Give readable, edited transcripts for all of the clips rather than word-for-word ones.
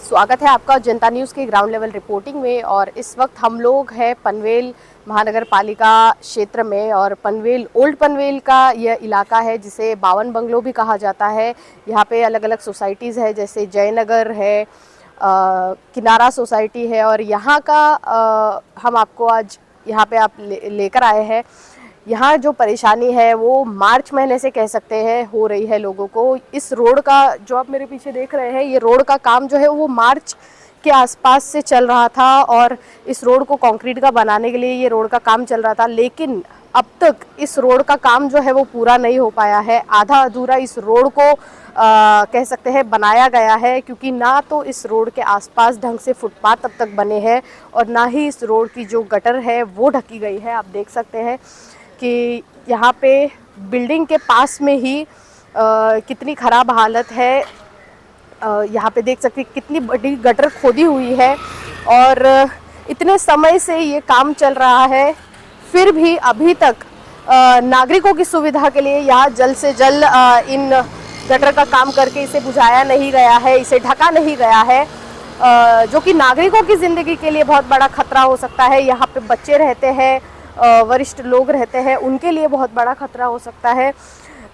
स्वागत है आपका जनता न्यूज़ के ग्राउंड लेवल रिपोर्टिंग में। और इस वक्त हम लोग हैं पनवेल महानगर पालिका क्षेत्र में, और पनवेल ओल्ड पनवेल का यह इलाका है जिसे 52 बंगलो भी कहा जाता है। यहाँ पे अलग अलग सोसाइटीज़ है, जैसे जयनगर है, किनारा सोसाइटी है, और यहाँ का हम आपको आज यहाँ पे आप लेकर आए हैं। यहाँ जो परेशानी है वो मार्च महीने से कह सकते हैं हो रही है लोगों को। इस रोड का जो आप मेरे पीछे देख रहे हैं, ये रोड का काम जो है वो मार्च के आसपास से चल रहा था, और इस रोड को कंक्रीट का बनाने के लिए ये रोड का काम चल रहा था। लेकिन अब तक इस रोड का काम जो है वो पूरा नहीं हो पाया है। आधा अधूरा इस रोड को कह सकते हैं बनाया गया है, क्योंकि ना तो इस रोड के आसपास ढंग से फुटपाथ अब तक बने हैं, और ना ही इस रोड की जो गटर है वो ढकी गई है। आप देख सकते हैं कि यहाँ पे बिल्डिंग के पास में ही कितनी ख़राब हालत है। यहाँ पे देख सकते हैं कितनी बड़ी गटर खोदी हुई है, और इतने समय से ये काम चल रहा है, फिर भी अभी तक नागरिकों की सुविधा के लिए यहाँ जल्द से जल्द इन गटर का काम करके इसे बुझाया नहीं गया है, इसे ढका नहीं गया है, जो कि नागरिकों की ज़िंदगी के लिए बहुत बड़ा खतरा हो सकता है। यहाँ पे बच्चे रहते हैं, वरिष्ठ लोग रहते हैं, उनके लिए बहुत बड़ा खतरा हो सकता है।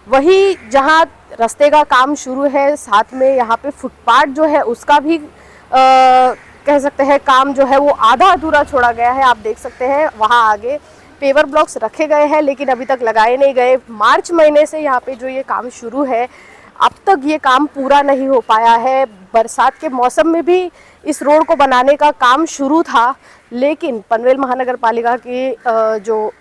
वही जहाँ रास्ते का काम शुरू है, साथ में यहाँ पे फुटपाथ जो है उसका भी कह सकते हैं काम जो है वो आधा अधूरा छोड़ा गया है। आप देख सकते हैं वहाँ आगे पेवर ब्लॉक्स रखे गए हैं, लेकिन अभी तक लगाए नहीं गए। मार्च महीने से यहाँ पे जो ये काम शुरू है, अब तक ये काम पूरा नहीं हो पाया है। बरसात के मौसम में भी इस रोड को बनाने का काम शुरू था, लेकिन पनवेल महानगर पालिका के जो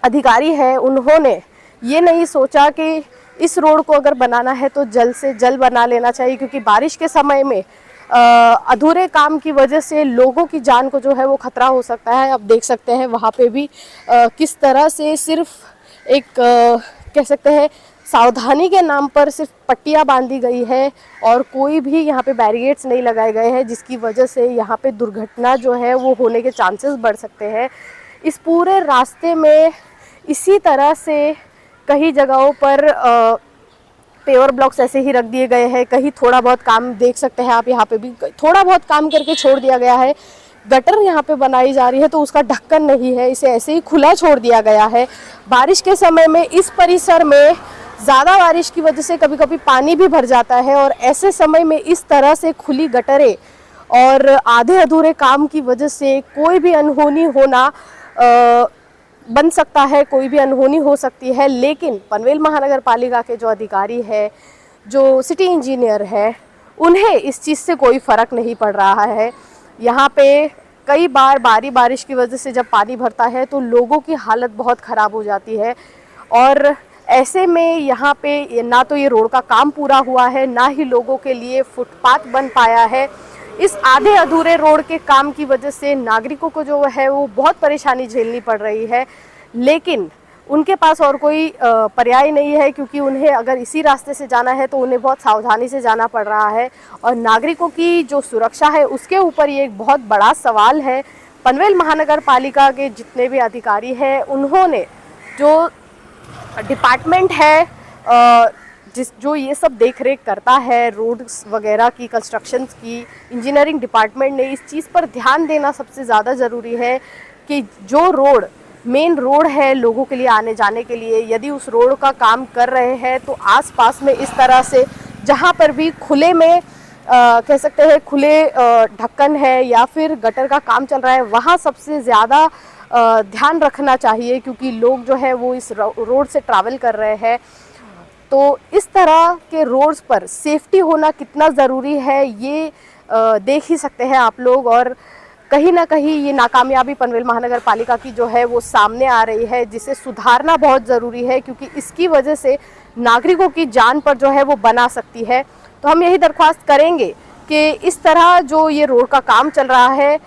अधिकारी हैं उन्होंने ये नहीं सोचा कि इस रोड को अगर बनाना है तो जल्द से जल्द बना लेना चाहिए, क्योंकि बारिश के समय में अधूरे काम की वजह से लोगों की जान को जो है वो खतरा हो सकता है। आप देख सकते हैं वहाँ पे भी किस तरह से सिर्फ एक कह सकते हैं सावधानी के नाम पर सिर्फ पट्टियाँ बांधी गई है, और कोई भी यहाँ पे बैरिकेड्स नहीं लगाए गए हैं, जिसकी वजह से यहाँ पे दुर्घटना जो है वो होने के चांसेस बढ़ सकते हैं। इस पूरे रास्ते में इसी तरह से कई जगहों पर पेवर ब्लॉक्स ऐसे ही रख दिए गए हैं। कहीं थोड़ा बहुत काम देख सकते हैं आप, यहाँ पे भी थोड़ा बहुत काम करके छोड़ दिया गया है। गटर यहाँ पे बनाई जा रही है तो उसका ढक्कन नहीं है, इसे ऐसे ही खुला छोड़ दिया गया है। बारिश के समय में इस परिसर में ज़्यादा बारिश की वजह से कभी कभी पानी भी भर जाता है, और ऐसे समय में इस तरह से खुली गटरें और आधे अधूरे काम की वजह से कोई भी अनहोनी होना बन सकता है, कोई भी अनहोनी हो सकती है। लेकिन पनवेल महानगर पालिका के जो अधिकारी है, जो सिटी इंजीनियर है, उन्हें इस चीज़ से कोई फ़र्क नहीं पड़ रहा है। यहाँ पे कई बार बारिश की वजह से जब पानी भरता है तो लोगों की हालत बहुत ख़राब हो जाती है, और ऐसे में यहाँ पे ना तो ये रोड का काम पूरा हुआ है, ना ही लोगों के लिए फुटपाथ बन पाया है। इस आधे अधूरे रोड के काम की वजह से नागरिकों को जो है वो बहुत परेशानी झेलनी पड़ रही है, लेकिन उनके पास और कोई पर्याय नहीं है, क्योंकि उन्हें अगर इसी रास्ते से जाना है तो उन्हें बहुत सावधानी से जाना पड़ रहा है, और नागरिकों की जो सुरक्षा है उसके ऊपर ये एक बहुत बड़ा सवाल है। पनवेल महानगर पालिका के जितने भी अधिकारी हैं, उन्होंने जो डिपार्टमेंट है जो ये सब देख रेख करता है रोड्स वगैरह की, कंस्ट्रक्शंस की, इंजीनियरिंग डिपार्टमेंट ने इस चीज़ पर ध्यान देना सबसे ज़्यादा ज़रूरी है कि जो रोड मेन रोड है लोगों के लिए आने जाने के लिए, यदि उस रोड का काम कर रहे हैं तो आसपास में इस तरह से जहाँ पर भी खुले में कह सकते हैं खुले ढक्कन है या फिर गटर का काम चल रहा है, वहाँ सबसे ज़्यादा ध्यान रखना चाहिए, क्योंकि लोग जो है वो इस रोड से ट्रैवल कर रहे हैं। तो इस तरह के रोड्स पर सेफ्टी होना कितना ज़रूरी है ये देख ही सकते हैं आप लोग, और कहीं ना कहीं ये नाकामयाबी पनवेल महानगर पालिका की जो है वो सामने आ रही है, जिसे सुधारना बहुत ज़रूरी है, क्योंकि इसकी वजह से नागरिकों की जान पर जो है वो बना सकती है। तो हम यही दरख्वास्त करेंगे कि इस तरह जो ये रोड का काम चल रहा है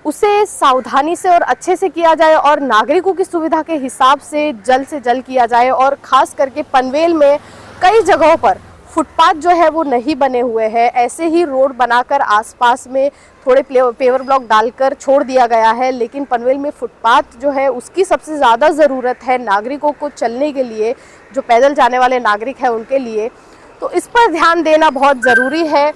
उसे सावधानी से और अच्छे से किया जाए, और नागरिकों की सुविधा के हिसाब से जल्द किया जाए। और ख़ास करके पनवेल में कई जगहों पर फुटपाथ जो है वो नहीं बने हुए हैं, ऐसे ही रोड बनाकर आसपास में थोड़े पेवर ब्लॉक डालकर छोड़ दिया गया है, लेकिन पनवेल में फुटपाथ जो है उसकी सबसे ज़्यादा ज़रूरत है नागरिकों को चलने के लिए, जो पैदल जाने वाले नागरिक हैं उनके लिए। तो इस पर ध्यान देना बहुत ज़रूरी है।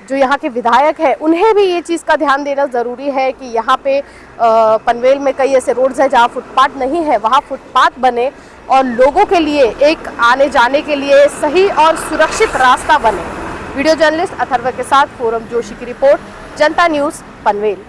जो यहाँ के विधायक हैं उन्हें भी ये चीज़ का ध्यान देना ज़रूरी है कि यहाँ पे पनवेल में कई ऐसे रोड्स हैं जहाँ फुटपाथ नहीं है, वहाँ फुटपाथ बने और लोगों के लिए एक आने जाने के लिए सही और सुरक्षित रास्ता बने। वीडियो जर्नलिस्ट अथर्व के साथ फोरम जोशी की रिपोर्ट, जनता न्यूज़, पनवेल।